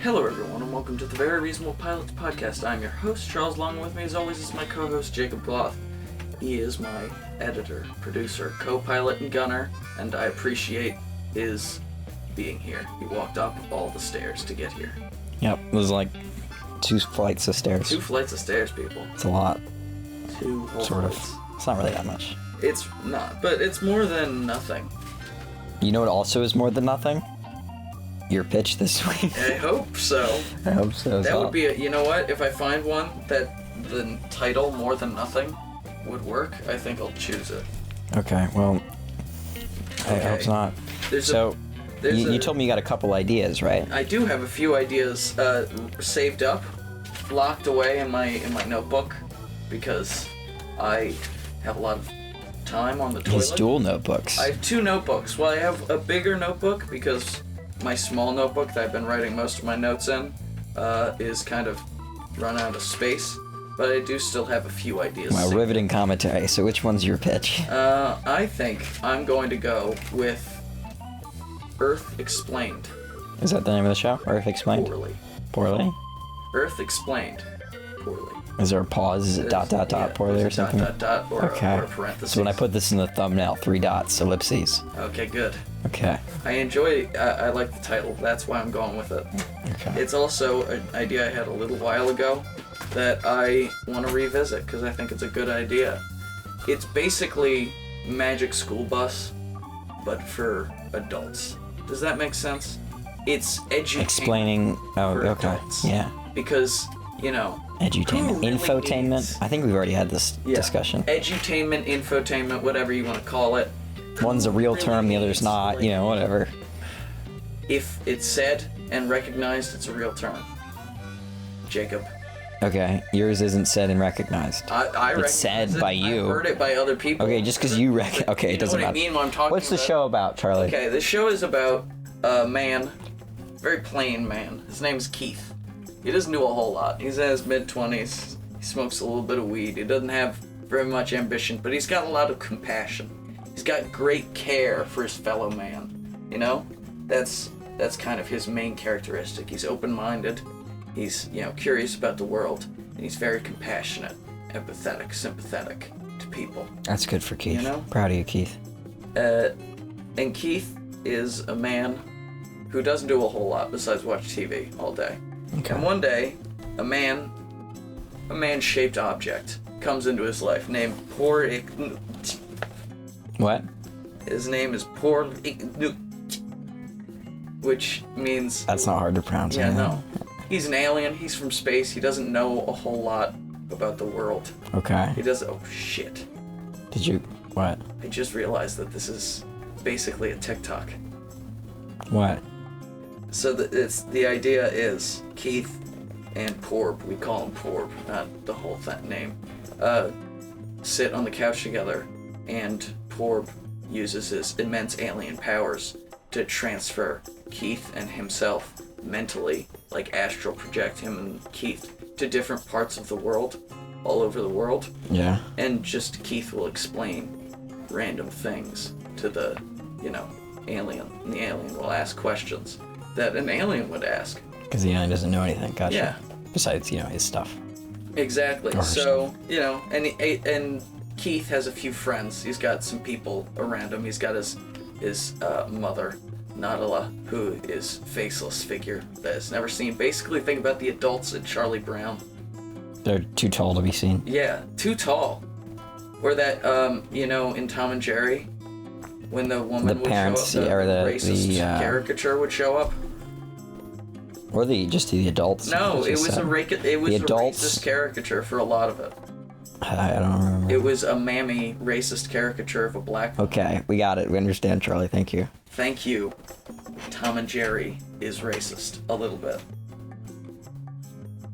Hello everyone, and welcome to the Very Reasonable Pilots podcast. I'm your host, Charles. Along with me, as always, is my co-host, Jacob Gloth. He is my editor, producer, co-pilot, and gunner, and I appreciate his being here. He walked up all the stairs to get here. Yep, it was like 2 flights of stairs. 2 flights of stairs, people. It's a lot. 2 whole sort flights. of. It's not really that much. It's not, but it's more than nothing. You know what also is more than nothing? Your pitch this week. I hope so. I hope so. That would be you know what? If I find one that the title More Than Nothing would work, I think I'll choose it. Okay, well, I hope not. You told me you got a couple ideas, right? I do have a few ideas saved up, locked away in my notebook, because I have a lot of time on the toilet. His dual notebooks. I have 2 notebooks. Well, I have a bigger notebook because my small notebook that I've been writing most of my notes in is kind of run out of space, but I do still have a few ideas. Wow, riveting commentary. So which one's your pitch? I think I'm going to go with Earth Explained. Is that the name of the show? Earth Explained? Poorly. Poorly? Earth Explained. Poorly. Is there a pause? Is it dot poorly or something? Or okay. Or a parenthesis. So when I put this in the thumbnail, 3 dots, ellipses. Okay, good. Okay. I like the title. That's why I'm going with it. Okay. It's also an idea I had a little while ago that I want to revisit because I think it's a good idea. It's basically Magic School Bus, but for adults. Does that make sense? It's edutainment. Explaining. Oh, for okay. adults. Yeah. Because, you know. Edutainment. Really infotainment. needs... I think we've already had this discussion. Edutainment, infotainment, whatever you want to call it. One's a real term, the other's not, you know, whatever. If it's said and recognized, it's a real term. Jacob. Okay, yours isn't said and recognized. It's said by you. I heard it by other people. Okay, just because you okay, it doesn't matter. You know what I mean when I'm talking What's the show about, Charlie? Okay, this show is about a man, very plain man. His name's Keith. He doesn't do a whole lot. He's in his mid-20s. He smokes a little bit of weed. He doesn't have very much ambition, but he's got a lot of compassion. He's got great care for his fellow man. You know? That's kind of his main characteristic. He's open-minded. He's, curious about the world. And he's very compassionate, empathetic, sympathetic to people. That's good for Keith. You know? Proud of you, Keith. And Keith is a man who doesn't do a whole lot besides watch TV all day. Okay. And one day, a man-shaped object comes into his life named Porb. What? His name is Porb, which means... That's not hard to pronounce. Yeah, no. He's an alien. He's from space. He doesn't know a whole lot about the world. Okay. He does... Oh, shit. Did you... What? I just realized that this is basically a TikTok. What? So the idea is Keith and Porb, we call him Porb, not the whole name, sit on the couch together, and Porb uses his immense alien powers to transfer Keith and himself mentally, like astral project him and Keith to different parts of the world, all over the world. Yeah. And just Keith will explain random things to the, alien, and the alien will ask questions that an alien would ask. Because the alien doesn't know anything, gotcha. Yeah. Besides, his stuff. Exactly. Or so, and Keith has a few friends. He's got some people around him. He's got his mother, Nadala, who is faceless figure that is never seen. Basically, think about the adults in Charlie Brown. They're too tall to be seen. Yeah, too tall. Or that, in Tom and Jerry, when the woman would parents, show up, the racist caricature would show up. Or the adults. No, it was a adults, racist caricature for a lot of it. I don't remember. It was a mammy racist caricature of a black woman. Okay, we got it. We understand, Charlie. Thank you. Thank you. Tom and Jerry is racist a little bit.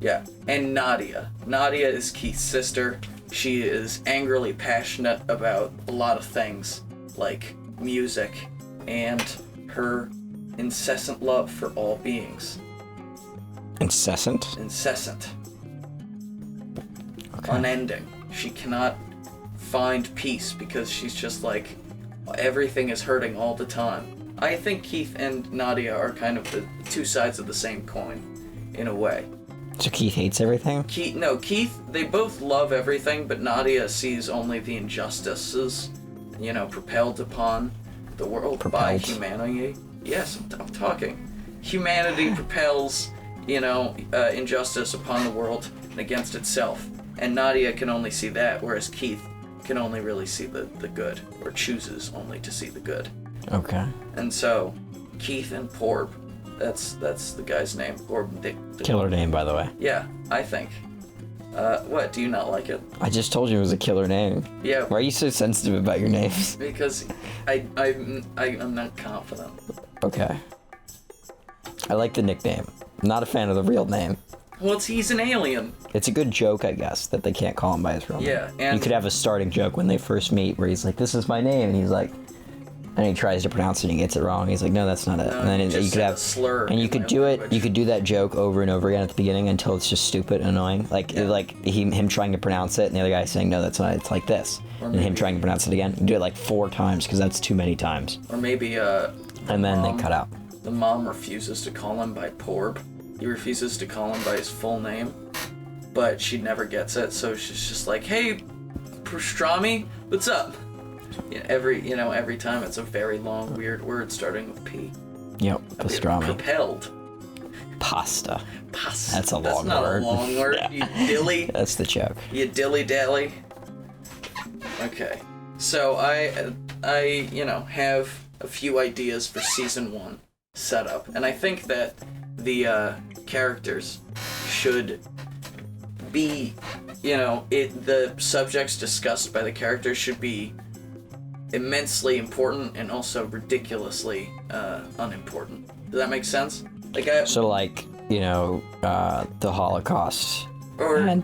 Yeah, and Nadia. Nadia is Keith's sister. She is angrily passionate about a lot of things, like music, and her incessant love for all beings. Incessant? Incessant. Okay. Unending. She cannot find peace because she's just like, everything is hurting all the time. I think Keith and Nadia are kind of the two sides of the same coin, in a way. So Keith hates everything? Keith, they both love everything, but Nadia sees only the injustices, propelled upon the world by humanity. Yes, I'm talking. Humanity propels, injustice upon the world and against itself. And Nadia can only see that, whereas Keith can only really see the good, or chooses only to see the good. Okay. And so, Keith and Porb, that's the guy's name. Porb. Killer name, by the way. Yeah, I think. What, do you not like it? I just told you it was a killer name. Yeah. Why are you so sensitive about your names? Because I'm not confident. Okay. I like the nickname. I'm not a fan of the real name. Well, he's an alien. It's a good joke, I guess, that they can't call him by his real name. Yeah, and... You could have a starting joke when they first meet where he's like, this is my name, and he's like... And he tries to pronounce it and he gets it wrong. He's like, no, that's not it. No, and then you could have a slur. And you could do it. You could do that joke over and over again at the beginning until it's just stupid and annoying. Like him trying to pronounce it and the other guy saying, no, that's not it. It's like this. And him trying to pronounce it again. You do it like 4 times because that's too many times. Or maybe and then they cut out. The mom refuses to call him by Porb. He refuses to call him by his full name, but she never gets it. So she's just like, hey, Pastrami, what's up? Every time it's a very long, weird word starting with P. Yep, pastrami. Propelled. Pasta. Pasta. That's a long word. That's not a long word, you dilly. That's the joke. You dilly-dally. Okay. So I have a few ideas for season 1 setup, and I think that the characters should be, the subjects discussed by the characters should be immensely important and also ridiculously unimportant. Does that make sense? The Holocaust and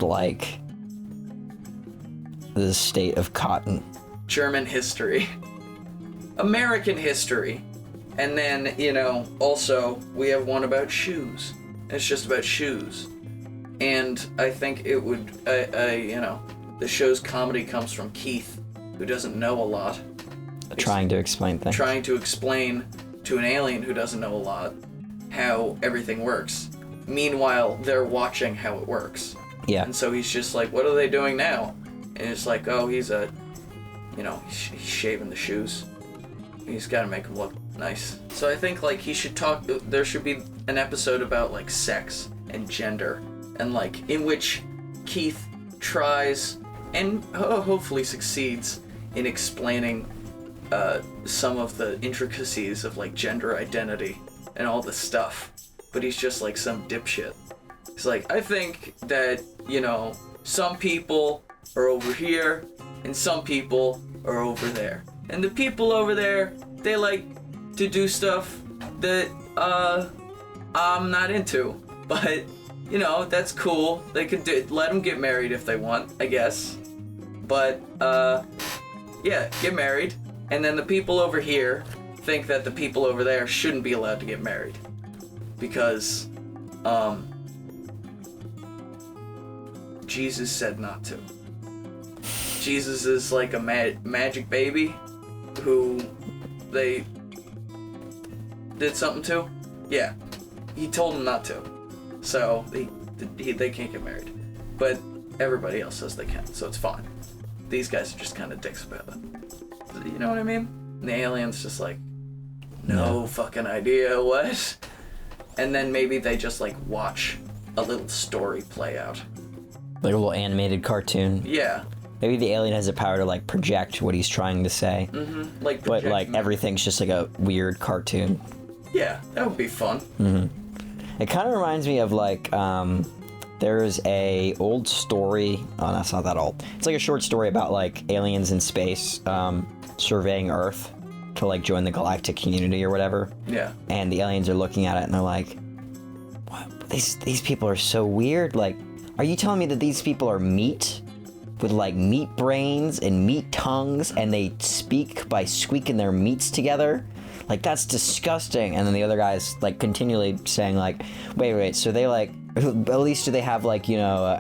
the state of cotton, German history, American history, and then also we have one about shoes. It's just about shoes, and I think it would the show's comedy comes from Keith, who doesn't know a lot. Trying to explain things. Trying to explain to an alien who doesn't know a lot how everything works. Meanwhile, they're watching how it works. Yeah. And so he's just like, what are they doing now? And it's like, oh, he's he's shaving the shoes. He's got to make them look nice. So I think, he should talk, there should be an episode about, sex and gender, and, in which Keith tries, and hopefully succeeds, in explaining some of the intricacies of gender identity and all this stuff, but he's just some dipshit. He's like, I think that some people are over here and some people are over there, and the people over there, they like to do stuff that I'm not into, but that's cool. They could let them get married if they want, I guess, but yeah, get married. And then the people over here think that the people over there shouldn't be allowed to get married because Jesus said not to. Jesus is like a magic baby who they did something to. Yeah, he told them not to, so they can't get married. But everybody else says they can, so it's fine. These guys are just kind of dicks about it. You know what I mean? And the alien's just like, no fucking idea, what? And then maybe they just watch a little story play out. Like a little animated cartoon? Yeah. Maybe the alien has the power to project what he's trying to say. Mm-hmm. But everything's just a weird cartoon. Yeah, that would be fun. Mm-hmm. It kind of reminds me of there's a old story. Oh, that's not that old. It's a short story about aliens in space surveying Earth to join the galactic community or whatever. Yeah. And the aliens are looking at it and they're like, "What? These people are so weird. Are you telling me that these people are meat with meat brains and meat tongues and they speak by squeaking their meats together? That's disgusting." And then the other guy's continually saying wait, so they at least do they have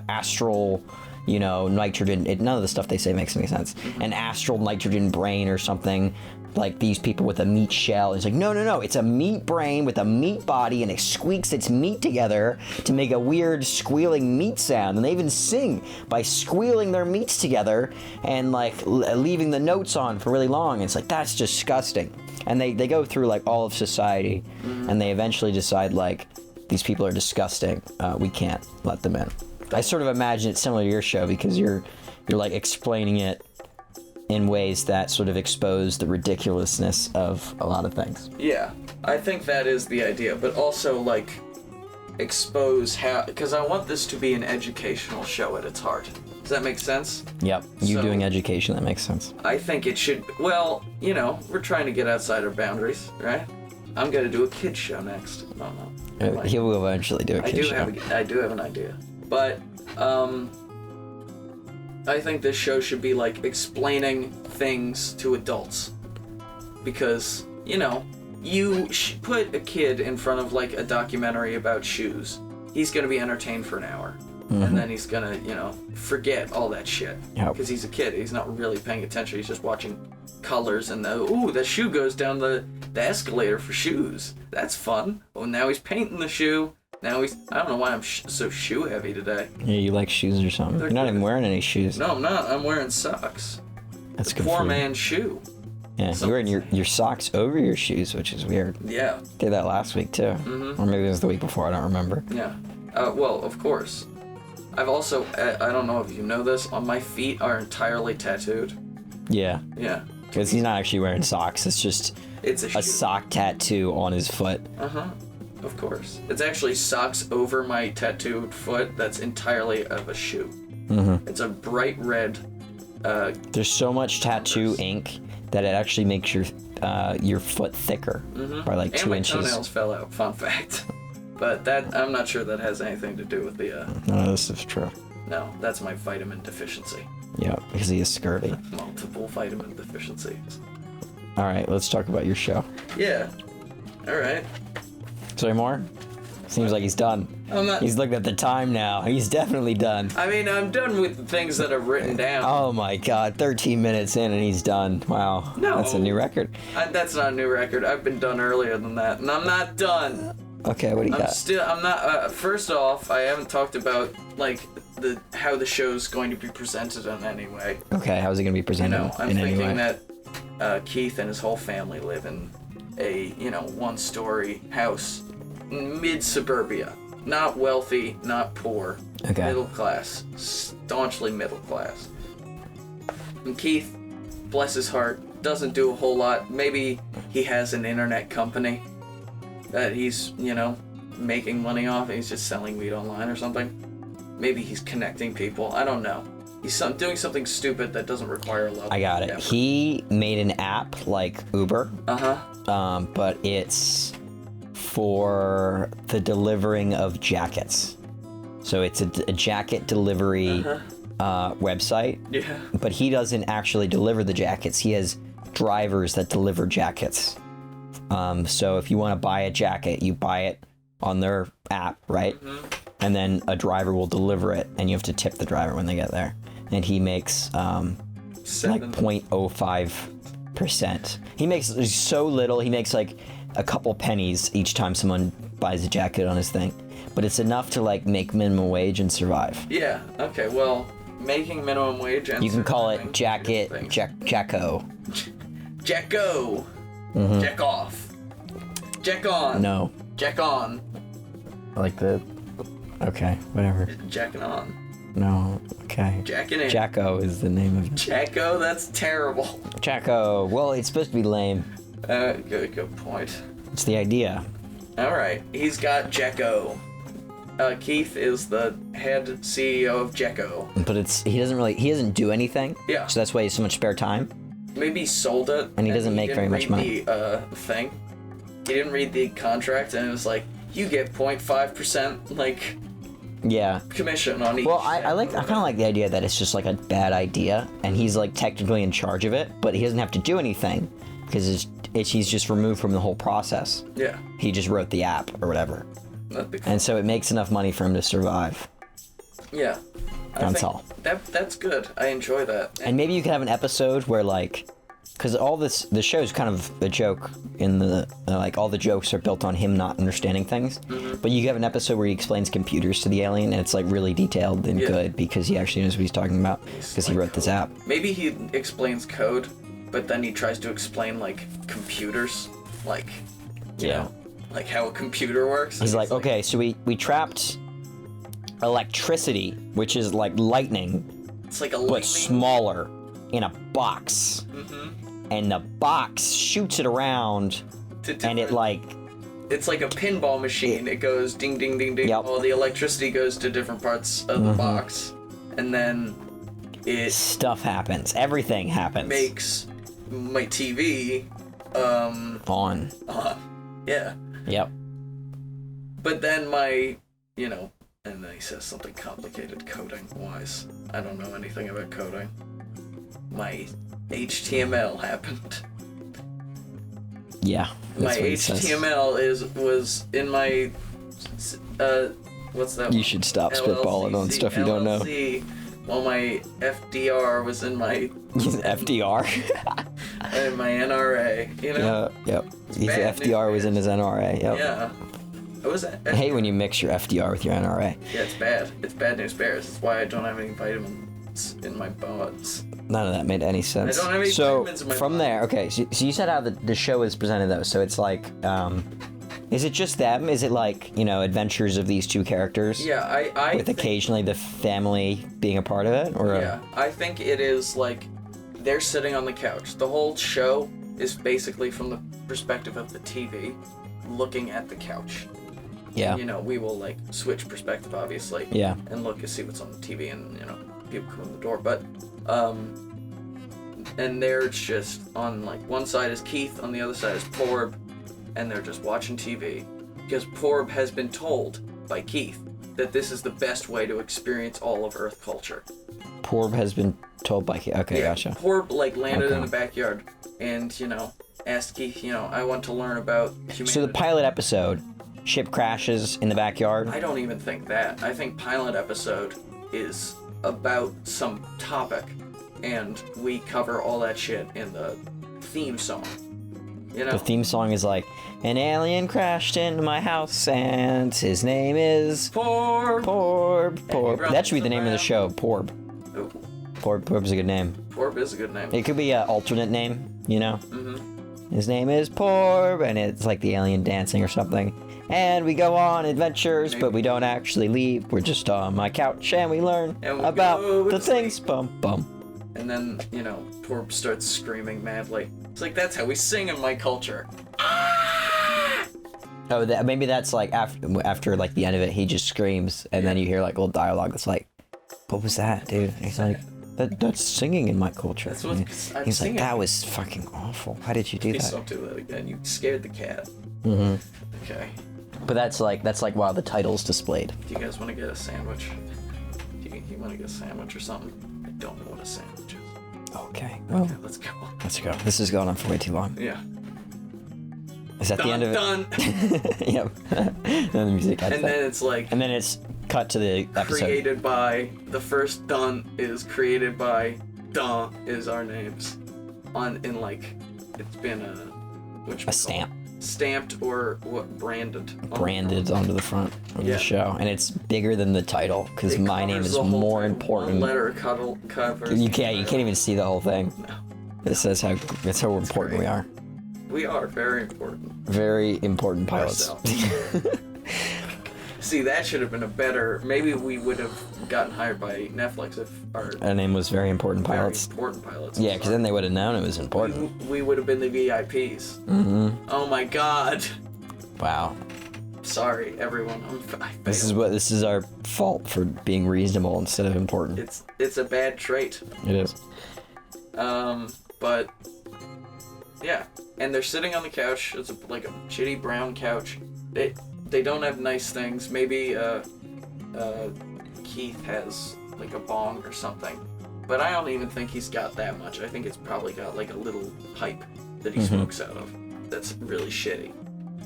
astral you know, nitrogen. None of the stuff they say makes any sense. An astral nitrogen brain or something. Like these people with a meat shell. It's like, no. It's a meat brain with a meat body, and it squeaks its meat together to make a weird squealing meat sound. And they even sing by squealing their meats together and like leaving the notes on for really long. It's like, that's disgusting. And they go through like all of society, and they eventually decide like, these people are disgusting. We can't let them in. I sort of imagine it similar to your show because you're like explaining it in ways that sort of expose the ridiculousness of a lot of things. Yeah, I think that is the idea, but also like expose how, because I want this to be an educational show at its heart. Does that make sense? Yep, doing education, that makes sense. I think it should, well, you know, we're trying to get outside our boundaries, right? I'm gonna do a kid's show next. No. He will eventually do a kid's show. I do have an idea. But, I think this show should be like explaining things to adults. Because, you know, you put a kid in front of like a documentary about shoes. He's gonna be entertained for an hour. And then he's gonna, you know, forget all that shit. Because he's a kid. He's not really paying attention. He's just watching colors and the shoe goes down the escalator for shoes. That's fun. Oh, now he's painting the shoe. Now I don't know why I'm so shoe heavy today. Yeah, you like shoes or something. You're not even wearing any shoes. No, I'm not. I'm wearing socks. That's good for you. Poor man's shoe. Yeah, you're wearing your socks over your shoes, which is weird. Yeah. Did that last week too. Or maybe it was the week before, I don't remember. Yeah. Well, of course. I've also, I don't know if you know this, on my feet are entirely tattooed. Yeah. Yeah. Because he's not actually wearing socks, it's just a sock tattoo on his foot. Of course. It's actually socks over my tattooed foot that's entirely of a shoe. It's a bright red. There's so much tattoo ink that it actually makes your foot thicker by like 2 inches. And my toenails fell out, fun fact. But that, I'm not sure that has anything to do with the... No, this is true. No, that's my vitamin deficiency. Yeah, because he is scurvy. Multiple vitamin deficiencies. Alright, let's talk about your show. Yeah. Alright. Is there more? Seems like he's done. He's looking at the time now. He's definitely done. I mean, I'm done with the things that are written down. Oh my god, 13 minutes in and he's done. Wow. No. That's a new record. That's not a new record. I've been done earlier than that, and I'm not done. Okay, what do you got? I'm not, first off, I haven't talked about, like, how the show's going to be presented in any way. Okay, how's it going to be presented I'm thinking that Keith and his whole family live in a, one-story house in mid-suburbia. Not wealthy, not poor. Okay. Middle class. Staunchly middle class. And Keith, bless his heart, doesn't do a whole lot. Maybe he has an internet company that he's, making money off, and he's just selling weed online or something. Maybe he's connecting people. I don't know. He's doing something stupid that doesn't require a lot of I got it. effort. He made an app like Uber. But it's for the delivering of jackets. So it's a jacket delivery website. Yeah. But he doesn't actually deliver the jackets. He has drivers that deliver jackets. So if you want to buy a jacket, you buy it on their app, right? And then a driver will deliver it, and you have to tip the driver when they get there. And he makes like 0.05%. He makes so little. He makes like a couple pennies each time someone buys a jacket on his thing. But it's enough to like make minimum wage and survive. Yeah. Okay. Well, making minimum wage and you can call it Jacko. Jacko. Jack off. Jack on. No. Jack on. Like the. Okay, whatever. Jacking on. No. Okay. Jacking in. Jacko is the name of it. Jacko? That's terrible. Jacko. Well, it's supposed to be lame. Good point. It's the idea. Alright, he's got Jacko. Keith is the head CEO of Jacko. But he doesn't do anything. Yeah. So that's why he has so much spare time. Maybe he sold it. And he doesn't make very much money. The thing. He didn't read the contract, and it was like, you get 0.5%, like, yeah, commission on each. Well, I kind of like the idea that it's just like a bad idea, and he's like technically in charge of it, but he doesn't have to do anything because he's just removed from the whole process. Yeah. He just wrote the app or whatever. That'd be cool. And so it makes enough money for him to survive. Yeah. That's all. That's good. I enjoy that. And maybe you could have an episode where, like, because the show's kind of a joke in the, like, all the jokes are built on him not understanding things. Mm-hmm. But you have an episode where he explains computers to the alien, and it's, like, really detailed and good because he actually knows what he's talking about because he wrote this app. Maybe he explains code, but then he tries to explain, like, computers, like, you know, like how a computer works. He's like, okay, so we trapped electricity, which is like lightning, it's like a but smaller, in a box. Mm-hmm. And the box shoots it around, and it like... It's like a pinball machine. It goes ding, ding, ding, ding. All the electricity goes to different parts of the box. And then it... Stuff happens. Everything happens. Makes my TV... On. Yeah. Yep. But then my, you know... And then he says something complicated coding-wise. I don't know anything about coding. My HTML happened. Yeah. My HTML was in my what's that? You should stop spitballing on stuff you don't know. While my FDR was in my FDR. in my NRA, you know. Yeah. Yep. His FDR was in his NRA. Yep. Yeah. I hate when you mix your FDR with your NRA. Yeah, it's bad. It's bad news bears. That's why I don't have any vitamins in my bones. None of that made any sense. I don't have any vitamins in my from body. there, okay, so you said how the show is presented, though. So it's like, is it just them? Is it like, you know, adventures of these two characters? Yeah, I with occasionally the family being a part of it? Or yeah, I think it is like they're sitting on the couch. The whole show is basically from the perspective of the TV, looking at the couch. Yeah. And, you know, we will like switch perspective, obviously. Yeah. And look and see what's on the TV, and you know, people come in the door. But, and they're just on like one side is Keith, on the other side is Porb, and they're just watching TV because Porb has been told by Keith that this is the best way to experience all of Earth culture. Porb has been told by Keith. Okay, gotcha. Porb like landed in the backyard, and you know, asked Keith, you know, I want to learn about humanity. So the pilot episode. Ship crashes in the backyard? I don't even think that. I think pilot episode is about some topic, and we cover all that shit in the theme song. You know? The theme song is like, an alien crashed into my house, and his name is... Porb! Porb. That should be the name of the show, Porb. Oh. Porb's a good name. Porb is a good name. It could be an alternate name, you know? Mm-hmm. His name is Porb, and it's like the alien dancing or something. And we go on adventures, but we don't actually leave. We're just on my couch, and we learn about the things. Bum, bum. And then, you know, Porb starts screaming madly. It's like, that's how we sing in my culture. Oh, maybe that's like after like the end of it, he just screams, and then you hear like little dialogue that's like, what was that, dude? And he's like, that's singing in my culture. That's what he's like, that was fucking awful. How did you do that? Please don't do that again. You scared the cat. Mm-hmm. Okay. But that's like while the title's displayed. Do you guys want to get a sandwich? Do you want to get a sandwich or something? I don't know what a sandwich is. Okay. Well, okay, let's go. Let's go. This is going on for way too long. Yeah. Is that the end of it? Done. Yep. Then the music. And then it's like. And then it's cut to the episode. Created by the first done is created by Duh is our names in like it's been a stamp. Stamped or what branded onto the front of the show, and it's bigger than the title because my name is more important. Letter covers. You can't even see the whole thing. No. It says how important we are. We are very important. Very important pilots. See, that should have been a better. Maybe we would have gotten hired by Netflix if our name was Very Important Pilots. Very Important Pilots. Yeah, because then they would have known it was important. We would have been the VIPs. Mm-hmm. Oh my God. Wow. Sorry, everyone. This is our fault for being reasonable instead of important. It's a bad trait. It is. But yeah, and they're sitting on the couch. It's like a shitty brown couch. They don't have nice things. Maybe Keith has like a bong or something, but I don't even think he's got that much. I think it's probably got like a little pipe that he smokes out of. That's really shitty.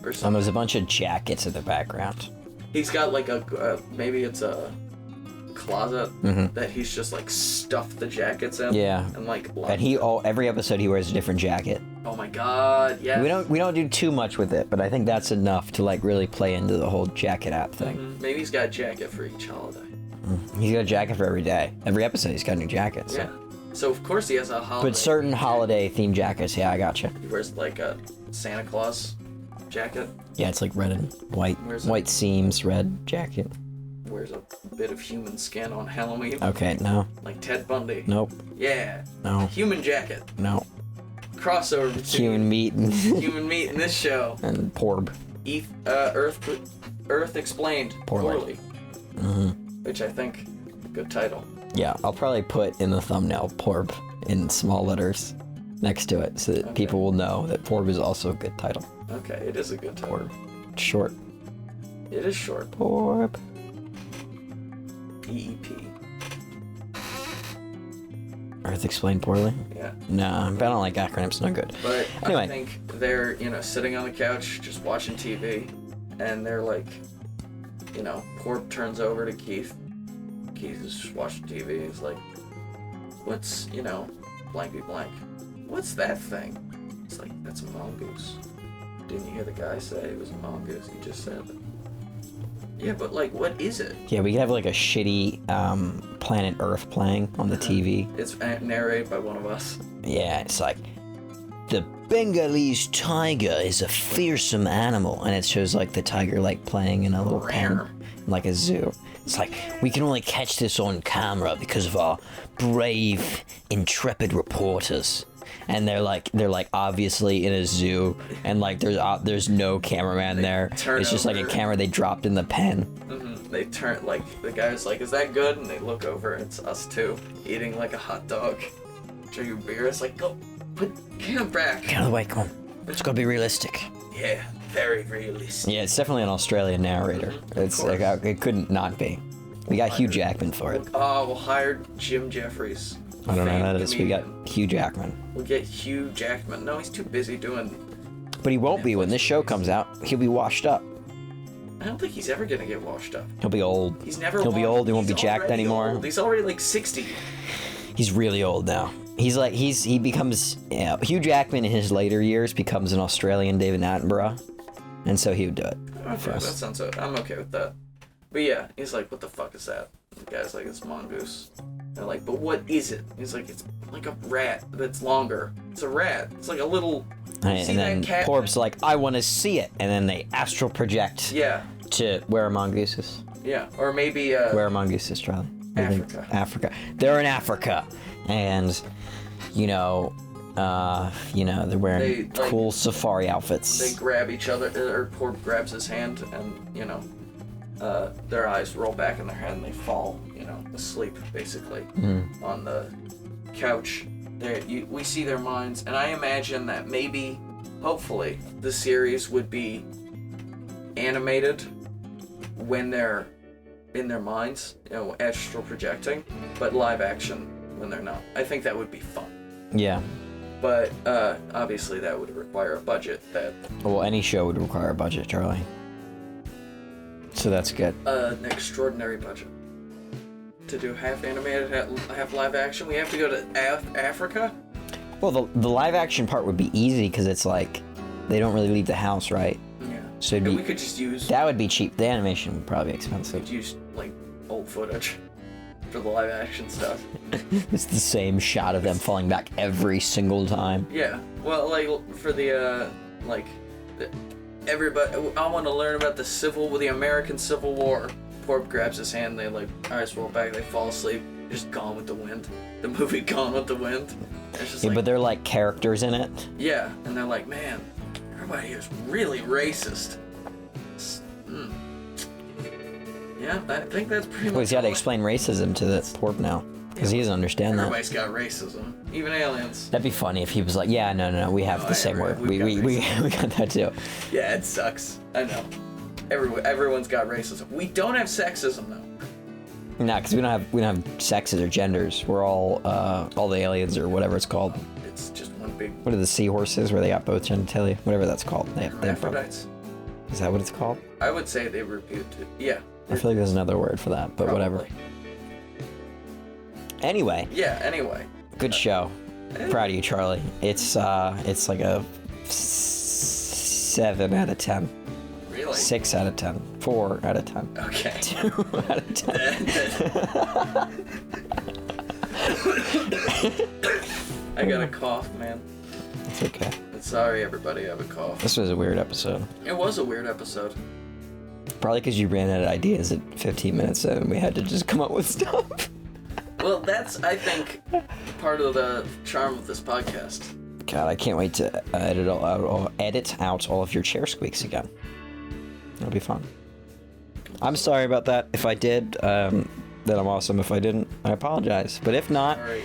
Or something. There's a bunch of jackets in the background. He's got like maybe it's a closet that he's just like stuffed the jackets in. Yeah. And like and every episode he wears a different jacket. Oh my god, yeah. We don't do too much with it, but I think that's enough to like really play into the whole jacket app thing. Maybe he's got a jacket for each holiday. He's got a jacket for every day. Every episode he's got a new jacket. So. Yeah. So of course he has a holiday. But certain holiday themed jackets, yeah, I gotcha. He wears like a Santa Claus jacket. Yeah, it's like red and white. White seams, red jacket. Wears a bit of human skin on Halloween. Okay, no. Like Ted Bundy. Nope. Yeah. No. Human jacket. No. Crossover between Human meat and human meat in this show. and Porb. Earth explained poorly. Which I think good title. Yeah, I'll probably put in the thumbnail Porb in small letters next to it so that people will know that Porb is also a good title. Okay, it is a good title. Porb. It's short. It is short. Porb. EEP. Earth explained poorly? Yeah. Nah, but I don't like acronyms, no good. But anyway. I think they're, sitting on the couch just watching TV, and they're like, Porb turns over to Keith. Keith is just watching TV. He's like, what's, blankety blank. What's that thing? It's like, that's a mongoose. Didn't you hear the guy say it was a mongoose? He just said it. Yeah, but like, what is it? Yeah, we could have like a shitty Planet Earth playing on the TV. It's narrated by one of us. Yeah, it's like, the Bengalese tiger is a fearsome animal. And it shows like the tiger like playing in a little pen, like a zoo. It's like, we can only catch this on camera because of our brave, intrepid reporters. And they're like obviously in a zoo, and like there's no cameraman there. It's just like a camera they dropped in the pen. They turn, like, the guy's like, is that good? And they look over, and it's us two eating like a hot dog, drinking beer. It's like, go put camera back. Get out of the way, come on. It's gotta be realistic. Yeah, very realistic. Yeah, it's definitely an Australian narrator. It's like, it couldn't not be. We got Hugh Jackman for it. Oh, we'll hire Jim Jeffries. I don't know who that is. We got Hugh Jackman. We'll get Hugh Jackman. No, he's too busy doing... But he won't be when this show comes out. He'll be washed up. I don't think he's ever gonna get washed up. He'll be old. He's never He'll be old. He won't be jacked anymore. Old. He's already like 60. He's really old now. He becomes... Yeah, Hugh Jackman in his later years becomes an Australian David Attenborough. And so he would do it. Okay, that sounds good. I'm okay with that. But yeah, he's like, what the fuck is that? The guy's like, it's mongoose. They're like, but what is it? He's like, it's like a rat that's longer. It's a rat. It's like a little... And then Porb's like, I want to see it. And then they astral project to where are mongooses. Yeah, or maybe... where are mongooses, Charlie? Africa. Africa. They're in Africa. And, they're wearing cool safari outfits. They grab each other, or Porb grabs his hand, and, their eyes roll back in their head and they fall, asleep, basically, on the couch. We see their minds, and I imagine that maybe, hopefully, the series would be animated when they're in their minds, astral projecting, but live action when they're not. I think that would be fun. Yeah. But, obviously that would require a budget that... Well, any show would require a budget, Charlie. So that's good. An extraordinary budget. To do half animated, half live action, we have to go to Africa? Well, the live action part would be easy because it's like, they don't really leave the house, right? Yeah. So we could just use... That would be cheap. The animation would probably be expensive. We could use, like, old footage for the live action stuff. It's the same shot of them falling back every single time. Yeah. Well, like, for the, everybody... I want to learn about the American Civil War. Porb grabs his hand, they, eyes roll back, they fall asleep. Just Gone with the Wind. The movie Gone with the Wind. It's just but they're, characters in it. Yeah, and they're like, man, everybody is really racist. Yeah, I think that's pretty much... Well, he's got to explain racism to the Porb now. Because he doesn't understand that. Everybody's got racism. Even aliens. That'd be funny if he was like, yeah, no, we have the same word. We got that too. Yeah, it sucks. I know. Everyone's got racism. We don't have sexism, though. Nah, because we don't have sexes or genders. We're all the aliens or whatever it's called. It's just one big... What are the seahorses where they got both genitalia? Whatever that's called. They have Hermaphrodites. Is that what it's called? I would say they reputed... Yeah. I feel like there's another word for that, but Probably. Whatever. Anyway. Yeah, anyway. Good show. Proud of you, Charlie. It's like a 7 out of 10. Really? 6 out of 10. 4 out of 10. Okay. 2 out of 10. I got a cough, man. It's okay. Sorry, everybody, I have a cough. This was a weird episode. It was a weird episode. Probably because you ran out of ideas at 15 minutes in and we had to just come up with stuff. Well, that's, I think, part of the charm of this podcast. God, I can't wait to edit out all of your chair squeaks again. It'll be fun. I'm sorry about that. If I did, then I'm awesome. If I didn't, I apologize. But if not, Sorry.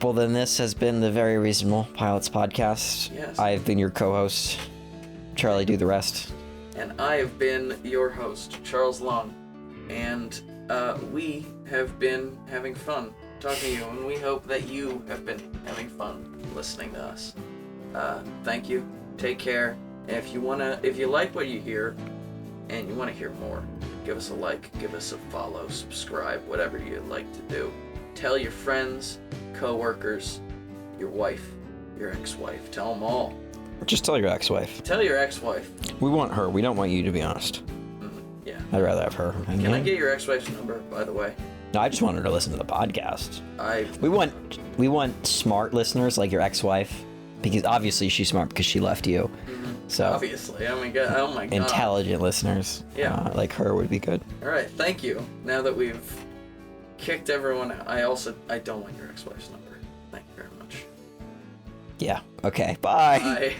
well, then this has been the Very Reasonable Pilots podcast. Yes. I've been your co-host. Charlie, do the rest. And I have been your host, Charles Long. And we have been having fun talking to you, and we hope that you have been having fun listening to us. Thank you. Take care. And if you like what you hear, and you want to hear more, give us a like, give us a follow, subscribe, whatever you'd like to do. Tell your friends, co-workers, your wife, your ex-wife. Tell them all. Just tell your ex-wife. Tell your ex-wife. We want her. We don't want you, to be honest. Yeah. I'd rather have her. Can I get your ex-wife's number, by the way? No, I just want her to listen to the podcast. We want smart listeners like your ex-wife, because obviously she's smart because she left you. Mm-hmm. So obviously, oh my god. Intelligent listeners, like her would be good. All right, thank you. Now that we've kicked everyone out, I don't want your ex-wife's number. Thank you very much. Yeah. Okay. Bye. Bye.